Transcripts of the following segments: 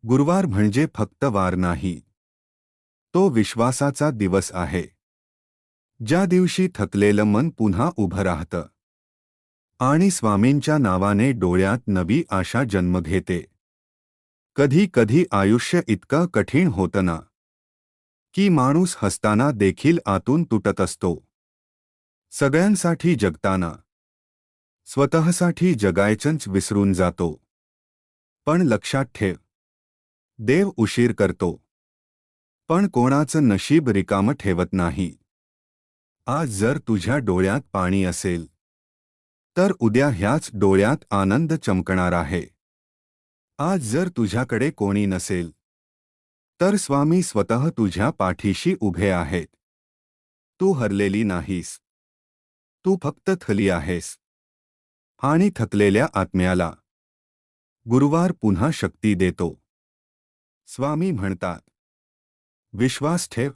गुरुवार म्हणजे फक्त वार नाही, तो विश्वासाचा दिवस आहे. ज्या दिवशी थकलेलं मन पुन्हा उभं राहतं आणि स्वामींच्या नावाने डोळ्यात नवी आशा जन्म घेते. कधी कधी आयुष्य इतकं कठीण होतं ना, की माणूस हसताना देखील आतून तुटत असतो. सगळ्यांसाठी जगताना स्वतःसाठी जगायचंच विसरून जातो. पण लक्षात ठेव, देव उशीर करतो, पण कोणाचं नशीब रिकामं ठेवत नाही. आज जर तुझ्या डोळ्यात पाणी असेल, तर उद्या ह्याच डोळ्यात आनंद चमकणार आहे. आज जर तुझ्याकडे कोणी नसेल, तर स्वामी स्वतः तुझ्या पाठीशी उभे आहेत. तू हरलेली नाहीस, तू फक्त थकली आहेस. आणि थकलेल्या आत्म्याला गुरुवार पुन्हा शक्ती देतो. स्वामी म्हणतात, विश्वास ठेव.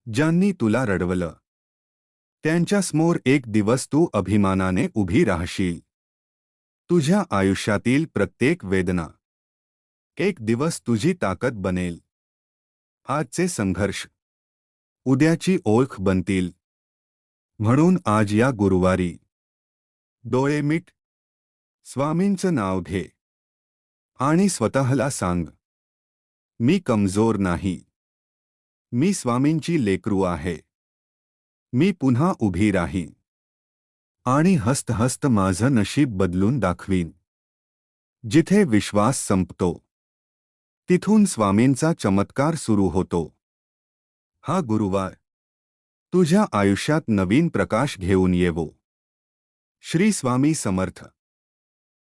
ज्यांनी तुला रडवलं, त्यांच्यासमोर एक दिवस तू अभिमानाने उभी राहशील. तुझ्या आयुष्यातील प्रत्येक वेदना एक दिवस तुझी ताकद बनेल. आजचे संघर्ष उद्याची ओळख बनतील. म्हणून आज या गुरुवारी डोळे मिट, स्वामींचं नाव घे आणि स्वतःला सांग, मी कमजोर नाही. मी स्वामींची लेकरू आहे. मी पुन्हा उभी राहीन आणि हस्त हस्त माझं नशीब बदलून दाखवीन. जिथे विश्वास संपतो, तिथून स्वामींचा चमत्कार सुरू होतो. हा गुरुवार तुझ्या आयुष्यात नवीन प्रकाश घेऊन येवो. श्री स्वामी समर्थ.